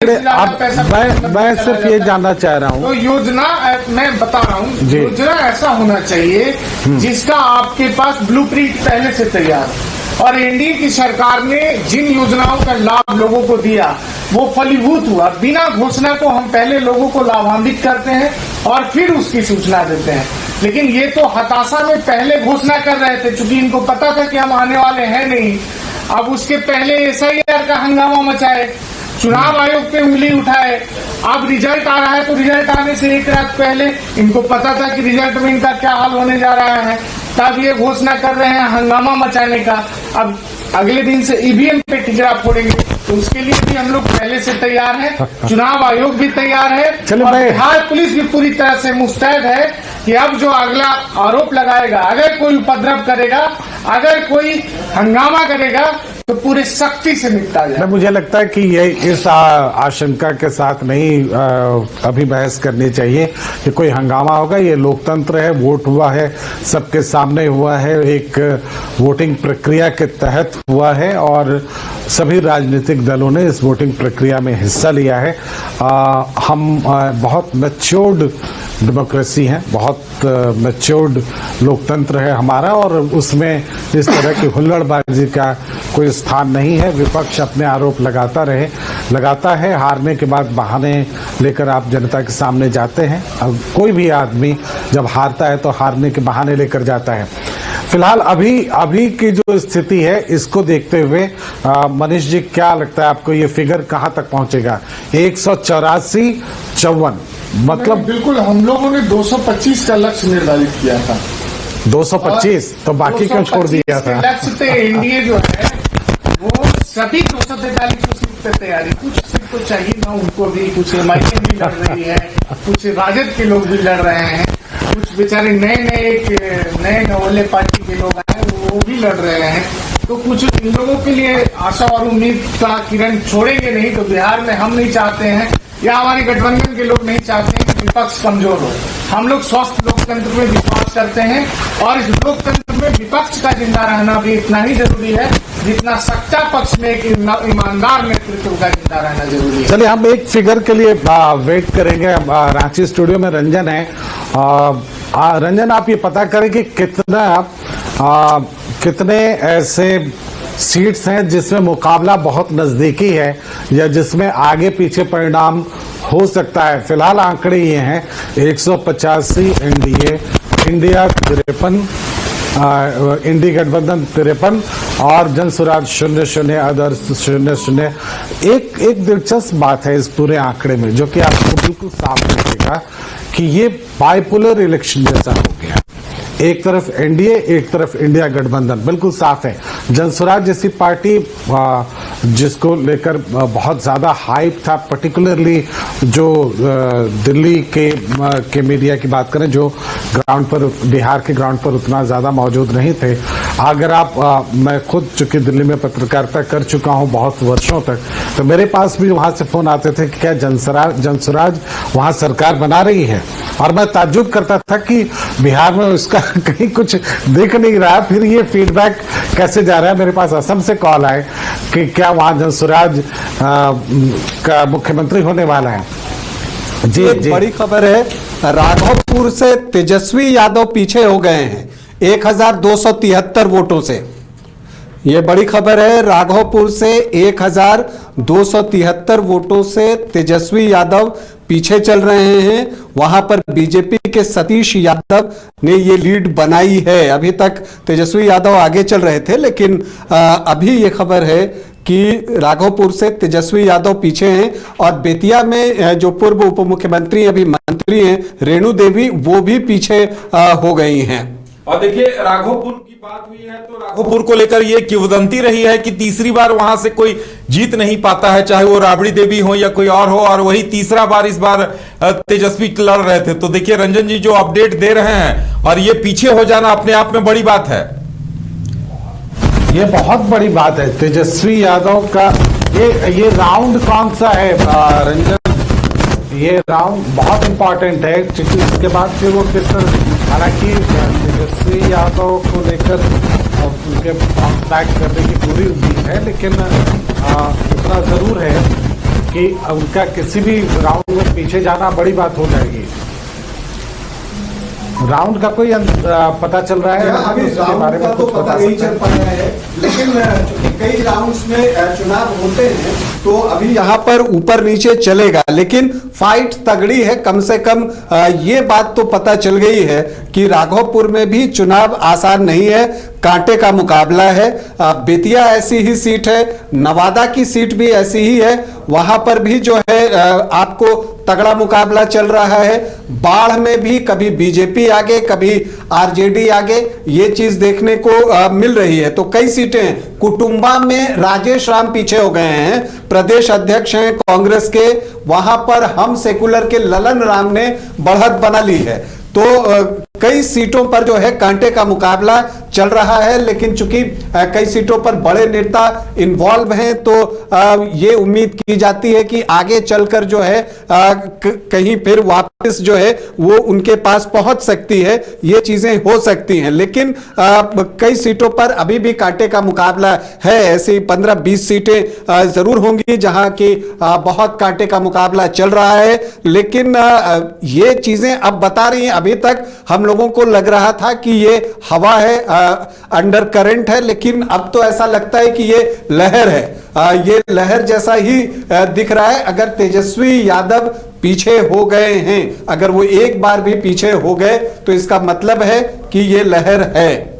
आंकड़े मैं सिर्फ ये जानना चाह रहा हूँ, तो योजना मैं बता रहा हूँ, योजना ऐसा होना चाहिए जिसका आपके पास ब्लूप्रिंट पहले से तैयार, और एनडीए की सरकार ने जिन योजनाओं का लाभ लोगों को दिया वो फलीभूत हुआ। बिना घोषणा को हम पहले लोगों को लाभान्वित करते हैं और फिर उसकी सूचना देते हैं, लेकिन ये तो हताशा में पहले घोषणा कर रहे थे, चूंकि इनको पता था कि हम आने वाले हैं नहीं। अब उसके पहले एसआईआर का हंगामा मचाए, चुनाव आयोग पे उंगली उठाए, अब रिजल्ट आ रहा है तो रिजल्ट आने से एक रात पहले इनको पता था कि रिजल्ट में इनका क्या हाल होने जा रहा है, तब ये घोषणा कर रहे हैं हंगामा मचाने का। अब अगले दिन से ईवीएम पे टिकरा फोड़ेंगे, तो उसके लिए भी हम लोग पहले से तैयार हैं, चुनाव आयोग भी तैयार है और बिहार पुलिस भी पूरी तरह से मुस्तैद है कि अब जो अगला आरोप लगाएगा, अगर कोई उपद्रव करेगा, अगर कोई हंगामा करेगा तो पूरे सख्ती से निपटा जाए। मुझे लगता है कि ये इस आशंका के साथ नहीं अभी बहस करनी चाहिए कि कोई हंगामा होगा। ये लोकतंत्र है, वोट हुआ है, सबके सामने हुआ है, एक वोटिंग प्रक्रिया के तहत हुआ है और सभी राजनीतिक दलों ने इस वोटिंग प्रक्रिया में हिस्सा लिया है। हम बहुत मैच्योर्ड डेमोक्रेसी है, बहुत मैच्योर्ड लोकतंत्र है हमारा, और उसमें इस तरह की हुल्लड़बाजी का कोई स्थान नहीं है। विपक्ष अपने आरोप लगाता है, हारने के बाद बहाने लेकर आप जनता के सामने जाते हैं। अब कोई भी आदमी जब हारता है तो हारने के बहाने लेकर जाता है। फिलहाल अभी की जो स्थिति है इसको देखते हुए मनीष जी, क्या लगता है आपको, ये फिगर कहां तक पहुंचेगा? 184-54 मतलब बिल्कुल, हम लोगों ने 225 का लक्ष्य निर्धारित किया था। 225 तो बाकी क्यों छोड़ दिया था? लक्ष्य पे एनडीए जो है वो सभी 243 सीट पे तैयारी, कुछ सीट तो चाहिए ना उनको भी, कुछ एमआईएम भी लड़ रही है, कुछ राजद के लोग भी लड़ रहे हैं, कुछ बेचारे नए नवोले पार्टी के लोग हैं वो भी लड़ रहे हैं, तो कुछ इन लोगों के लिए आशा और उम्मीद का किरण छोड़ेंगे नहीं। तो बिहार में हम नहीं चाहते हैं या हमारे गठबंधन के लोग नहीं चाहते हैं कि विपक्ष कमजोर हो। हम लोग स्वस्थ लोकतंत्र में विश्वास करते हैं और इस लोकतंत्र में विपक्ष का जिंदा रहना भी इतना ही जरूरी है जितना सच्चा पक्ष में एक ईमानदार नेतृत्व का जिंदा रहना जरूरी है। चलिए, हम एक फिगर के लिए वेट करेंगे। रांची स्टूडियो में रंजन है। रंजन, आप ये पता करें कि कितने ऐसे सीट्स हैं जिसमें मुकाबला बहुत नजदीकी है या जिसमें आगे पीछे परिणाम हो सकता है। फिलहाल आंकड़े ये हैं, 185 एनडीए, इंडिया 53, इंडी गठबंधन 53 और जनसुराज 00, अदर्स 00। एक दिलचस्प बात है इस पूरे आंकड़े में जो कि आपको बिल्कुल साफ दिखेगा कि ये बाइपोलर इलेक्शन जैसा हो गया। एक तरफ एनडीए, एक तरफ इंडिया गठबंधन, बिल्कुल साफ है। जनसुराज जैसी पार्टी जिसको लेकर बहुत ज्यादा हाइप था, पर्टिकुलरली जो दिल्ली के मीडिया की बात करें, जो ग्राउंड पर, बिहार के ग्राउंड पर उतना ज्यादा मौजूद नहीं थे। अगर आप, मैं खुद चूंकि दिल्ली में पत्रकारिता कर चुका हूं बहुत वर्षों तक, तो मेरे पास भी वहां से फोन आते थे कि क्या जनसुराज वहां सरकार बना रही है, और मैं ताज्जुब करता था कि बिहार में उसका कहीं कुछ दिख नहीं रहा। फिर ये फीडबैक कैसे जा रहा है? मेरे पास असम से कॉल आए कि क्या वहां जनसुराज का मुख्यमंत्री होने वाला है। जी, बड़ी खबर है, राघोपुर से तेजस्वी यादव पीछे हो गए हैं 1273 वोटों से। ये बड़ी खबर है, राघोपुर से 1273 वोटों से तेजस्वी यादव पीछे चल रहे हैं। वहां पर बीजेपी के सतीश यादव ने ये लीड बनाई है। अभी तक तेजस्वी यादव आगे चल रहे थे, लेकिन अभी ये खबर है कि राघोपुर से तेजस्वी यादव पीछे हैं और बेतिया में जो पूर्व उप मुख्यमंत्री अभी मंत्री हैं रेणु देवी, वो भी पीछे हो गई हैं। और देखिए, राघोपुर की बात हुई है तो राघोपुर को लेकर ये किंवदंती रही है कि तीसरी बार वहां से कोई जीत नहीं पाता है, चाहे वो राबड़ी देवी हो या कोई और हो, और वही तीसरा बार इस बार तेजस्वी लड़ रहे थे। तो देखिए रंजन जी जो अपडेट दे रहे हैं, और ये पीछे हो जाना अपने आप में बड़ी बात है। ये बहुत बड़ी बात है तेजस्वी यादव का। ये राउंड कौन सा है रंजन? ये राउंड बहुत इंपॉर्टेंट है क्योंकि इसके बाद फिर वो किस तरह, हालांकि तेजस्वी यादव को लेकर उनके बाउंस बैक करने की पूरी उम्मीद है, लेकिन इतना जरूर है कि उनका किसी भी राउंड में पीछे जाना बड़ी बात हो जाएगी। राउंड का कोई पता चल रहा है? अभी उसके राउंड बारे में का तो कुछ पता बता नहीं सकते चल हैं? पा रहा है, लेकिन चूंकि कई राउंड्स में चुनाव होते हैं तो अभी यहाँ पर ऊपर नीचे चलेगा, लेकिन फाइट तगड़ी है। कम से कम ये बात तो पता चल गई है कि राघोपुर में भी चुनाव आसान नहीं है, कांटे का मुकाबला है। बेतिया ऐसी ही सीट है, नवादा की सीट भी ऐसी ही है, वहां पर भी जो है आपको तगड़ा मुकाबला चल रहा है। बाढ़ में भी कभी बीजेपी आगे कभी आरजेडी आगे, ये चीज देखने को मिल रही है। तो कई सीटें, कुटुंबा में राजेश राम पीछे हो गए हैं, प्रदेश अध्यक्ष हैं कांग्रेस के, वहां पर हम सेकुलर के ललन राम ने बढ़त बना ली है। तो कई सीटों पर जो है कांटे का मुकाबला चल रहा है, लेकिन चूंकि कई सीटों पर बड़े नेता इन्वॉल्व हैं तो ये उम्मीद की जाती है कि आगे चलकर जो है कहीं फिर वापस जो है वो उनके पास पहुंच सकती है, ये चीजें हो सकती हैं। लेकिन कई सीटों पर अभी भी कांटे का मुकाबला है। ऐसी 15-20 सीटें जरूर होंगी जहां की बहुत कांटे का मुकाबला चल रहा है, लेकिन ये चीजें अब बता रही हैं। अभी तक हम लोगों को लग रहा था कि ये हवा है, अंडर करंट है, लेकिन अब तो ऐसा लगता है कि ये लहर है। ये लहर जैसा ही दिख रहा है। अगर तेजस्वी यादव पीछे हो गए हैं, अगर वो एक बार भी पीछे हो गए तो इसका मतलब है कि ये लहर है।